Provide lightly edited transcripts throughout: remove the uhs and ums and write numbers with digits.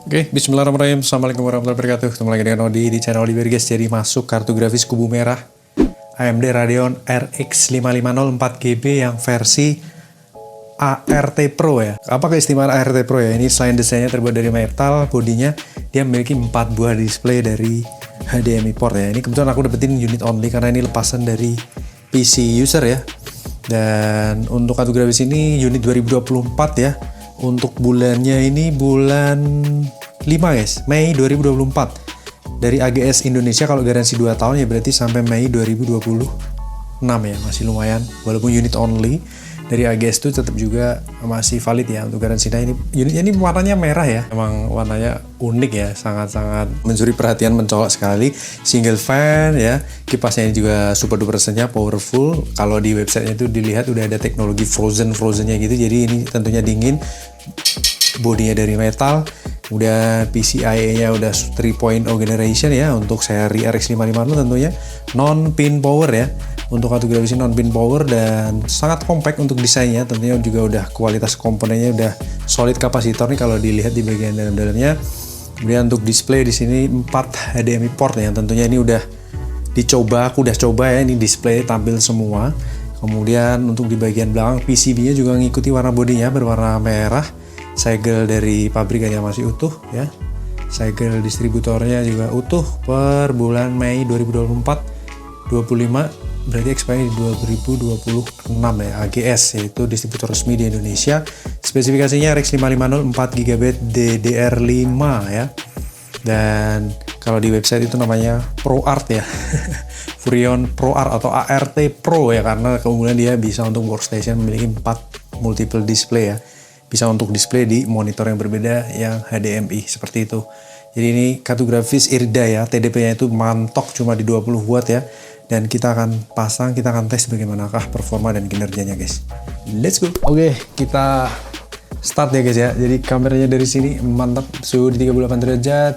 Oke, bismillahirrahmanirrahim. Assalamualaikum warahmatullahi wabarakatuh. Ketemu lagi dengan Odi di channel Odi guys. Jadi masuk kartu grafis kubu merah AMD Radeon RX 550 4GB yang versi ART Pro ya. Apa keistimewaan ART Pro ya? Ini selain desainnya terbuat dari metal, bodinya dia memiliki 4 buah display dari HDMI port ya. Ini kebetulan aku dapetin unit only karena ini lepasan dari PC user ya. Dan untuk kartu grafis ini unit 2024 ya. Untuk bulannya ini bulan 5 guys, Mei 2024 dari AGS Indonesia. Kalau garansi 2 tahun ya berarti sampai Mei 2026 ya, masih lumayan walaupun unit only. Dari AGS itu tetap juga masih valid ya untuk garansi. Nah ini unitnya ini warnanya merah ya, emang warnanya unik ya, sangat-sangat mencuri perhatian, mencolok sekali. Single fan ya, kipasnya ini juga super duper senyap, powerful. Kalau di websitenya itu dilihat udah ada teknologi frozennya gitu, jadi ini tentunya dingin. Bodinya dari metal, kemudian PCIe-nya udah 3.0 generation ya untuk seri RX 550 tentunya non pin power ya. Untuk kartu grafis non pin power dan sangat compact untuk desainnya, tentunya juga udah kualitas komponennya udah solid kapasitor nih kalau dilihat di bagian dalam-dalamnya. Kemudian untuk display di sini 4 HDMI port ya, tentunya ini udah dicoba, aku udah coba ya, ini display tampil semua. Kemudian untuk di bagian belakang PCB-nya juga ngikuti warna bodinya berwarna merah. Segel dari pabrikannya masih utuh ya. Segel distributornya juga utuh per bulan Mei 2024 25, berarti expiry di 2026 ya, AGS yaitu distributor resmi di Indonesia. Spesifikasinya RX 550 4GB DDR5 ya. Dan kalau di website itu namanya ProArt ya. Furion ProArt atau ART Pro ya, karena keunggulan dia bisa untuk workstation memiliki 4 multiple display ya. Bisa untuk display di monitor yang berbeda yang HDMI seperti itu. Jadi ini kartu grafis Irida ya, TDP-nya itu mantok cuma di 20 watt ya. Dan kita akan pasang, kita akan tes bagaimanakah performa dan kinerjanya guys. Let's go. Oke, kita start ya guys ya. Jadi kameranya dari sini mantap, suhu di 38 derajat.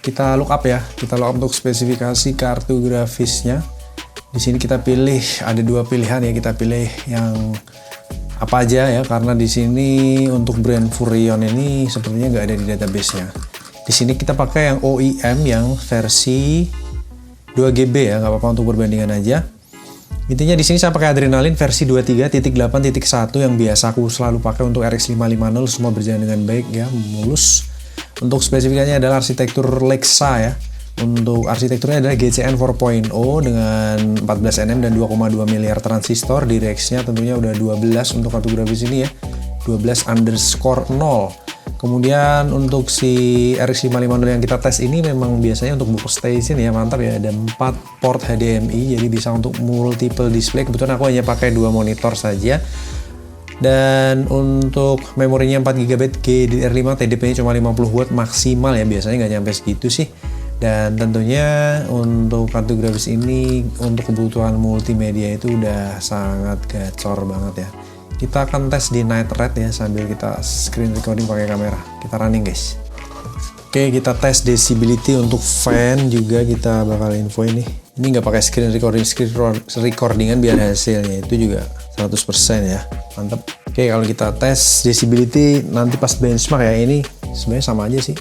Kita look up ya. Kita look up untuk spesifikasi kartu grafisnya. Di sini kita pilih, ada 2 pilihan ya. Kita pilih yang apa aja ya, karena di sini untuk brand Furion ini sepertinya nggak ada di database-nya. Di sini kita pakai yang OEM yang versi 2GB ya, nggak apa-apa untuk perbandingan aja. Intinya di sini saya pakai Adrenalin versi 23.8.1 yang biasa aku selalu pakai untuk RX 550, semua berjalan dengan baik ya, mulus. Untuk spesifikasinya adalah arsitektur Lexa ya. Untuk arsitekturnya adalah GCN 4.0 dengan 14 nm dan 2,2 miliar transistor. Di RX-nya tentunya udah 12 untuk kartu grafis ini ya, 12_0. Kemudian untuk si RX 550 yang kita tes ini memang biasanya untuk workstation ya, mantap ya, ada 4 port HDMI jadi bisa untuk multiple display. Kebetulan aku hanya pakai 2 monitor saja. Dan untuk memorinya 4GB GDDR5, TDP-nya cuma 50 watt maksimal ya, biasanya nggak nyampe segitu sih. Dan tentunya untuk kartu grafis ini untuk kebutuhan multimedia itu udah sangat gacor banget ya. Kita akan tes di night red ya sambil kita screen recording pakai kamera. Kita running guys. Oke, kita tes decibelity untuk fan juga kita bakal info ini. Ini nggak pakai screen recordingan biar hasilnya itu juga 100% ya. Mantap. Oke, kalau kita tes decibelity nanti pas benchmark ya, ini sebenarnya sama aja sih.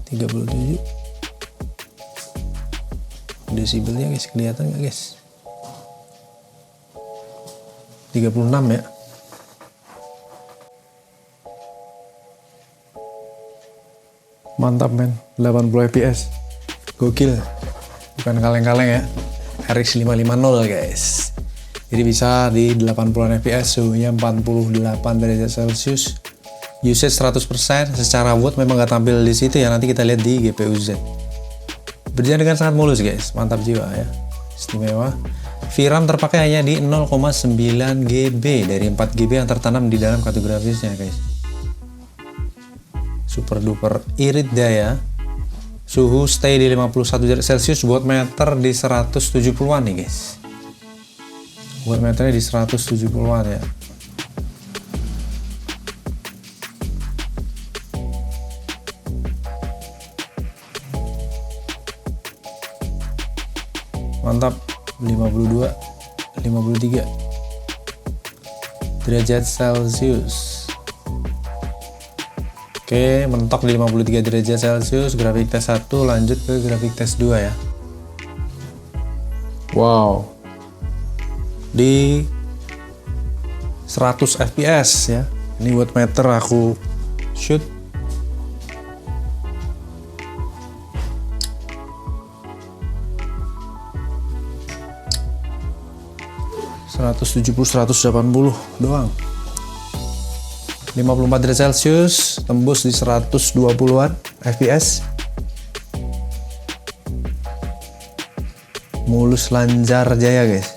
37 desibelnya guys, kelihatan nggak guys? 36 ya. Mantap men, 80 fps. Gokil. Bukan kaleng-kaleng ya. RX 550 guys. Jadi bisa di 80 fps, suhunya 48 derajat Celcius. Usage 100%, secara watt memang nggak tampil di situ ya, nanti kita lihat di GPU Z. Berjalan dengan sangat mulus guys, mantap jiwa ya. Istimewa. VRAM terpakai hanya di 0,9GB dari 4GB yang tertanam di dalam kartu grafisnya guys. Super duper irit daya. Suhu stay di 51 derajat Celcius, watt meter di 170-an nih guys. Watt meternya di 170-an ya. Mantap. 52, 53 derajat Celcius. Oke, mentok di 53 derajat Celcius, grafik tes 1, lanjut ke grafik tes 2 ya. Wow. Di 100 fps ya. Ini wattmeter aku shoot. (170, 180 doang). 54 derajat Celcius, tembus di 120-an fps. Mulus lancar jaya guys.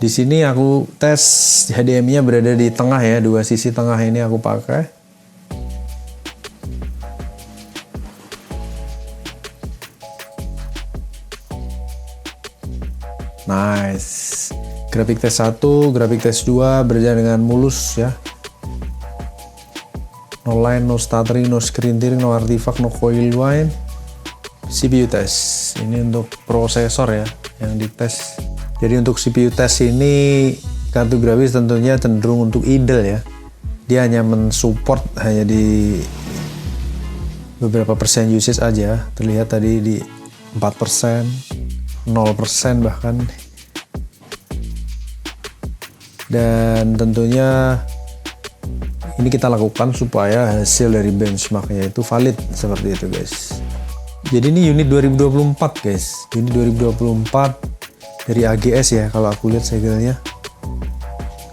Di sini aku tes HDMI-nya berada di tengah ya, dua sisi tengah ini aku pakai. Nice. Grafik tes 1, grafik tes 2 berjalan dengan mulus ya. No line, no stuttering, no screen tearing, no artifact, no coil whine. CPU test. Ini untuk prosesor ya yang dites. Jadi untuk CPU test ini kartu grafis tentunya cenderung untuk idle ya. Dia hanya mensupport hanya di beberapa persen usage aja. Terlihat tadi di 4%. 0% bahkan. Dan tentunya ini kita lakukan supaya hasil dari benchmarknya itu valid seperti itu guys. Jadi ini unit 2024 guys, unit 2024 dari AGS ya kalau aku lihat segelnya.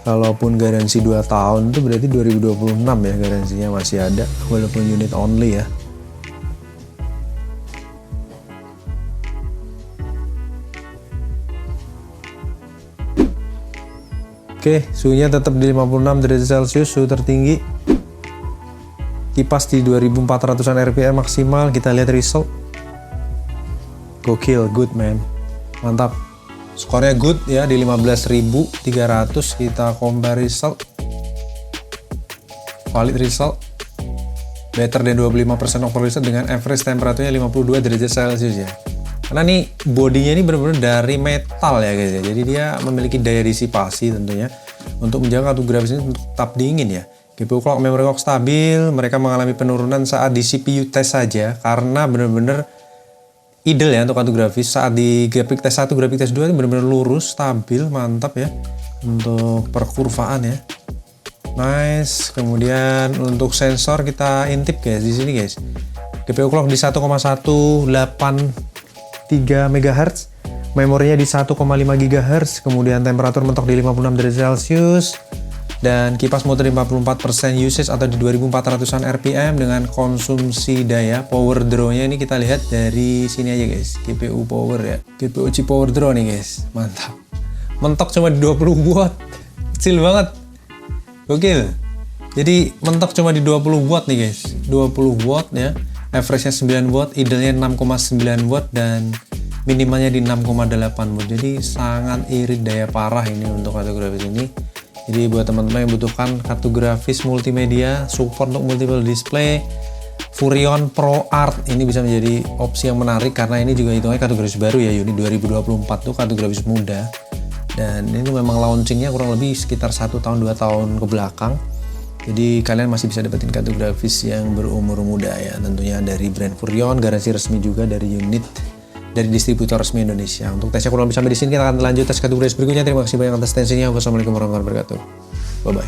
Kalaupun garansi 2 tahun itu berarti 2026 ya garansinya masih ada walaupun unit only ya. Oke, suhunya tetap di 56 derajat Celcius, suhu tertinggi. Kipas di 2400-an RPM maksimal, kita lihat result. Gokil, good man. Mantap. Skornya good ya di 15.300, kita compare result. Valid result. Better than 25% over result dengan average temperaturnya 52 derajat Celcius ya. Karena nih bodinya ini benar-benar dari metal ya guys ya. Jadi dia memiliki daya disipasi tentunya untuk menjaga kartu grafis ini tetap dingin ya. GPU clock, memory clock stabil. Mereka mengalami penurunan saat di CPU test saja karena benar-benar idle ya untuk kartu grafis. Saat di grafik tes 1, grafik tes 2 ini benar-benar lurus, stabil, mantap ya untuk perkurvaan ya. Nice. Kemudian untuk sensor kita intip guys di sini guys. GPU clock di 1,183 MHz, memorinya di 1,5 GHz, kemudian temperatur mentok di 56 derajat Celcius, dan kipas motor di 44% usage atau di 2400-an RPM dengan konsumsi daya. Power draw-nya ini kita lihat dari sini aja guys, GPU power ya, GPU chip power draw nih guys, mantap. Mentok cuma di 20 watt, kecil banget, gokil. Jadi mentok cuma di 20 watt nih guys, 20 watt ya. Average-nya 9 watt, idle-nya 6,9 watt, dan minimalnya di 6,8 watt. Jadi sangat irit daya parah ini untuk kartu grafis ini. Jadi buat teman-teman yang butuhkan kartu grafis multimedia, support untuk multiple display, Furion Pro Art ini bisa menjadi opsi yang menarik karena ini juga hitungannya kartu grafis baru ya, unit 2024 tuh kartu grafis muda. Dan ini memang launchingnya kurang lebih sekitar 1 tahun 2 tahun ke belakang. Jadi kalian masih bisa dapetin kartu grafis yang berumur muda ya, tentunya dari brand Furion, garansi resmi juga dari unit dari distributor resmi Indonesia. Untuk tesnya kurang lebih sampai di sini, kita akan lanjut tes kartu grafis berikutnya. Terima kasih banyak atas atensinya. Wassalamualaikum warahmatullahi wabarakatuh. Bye bye.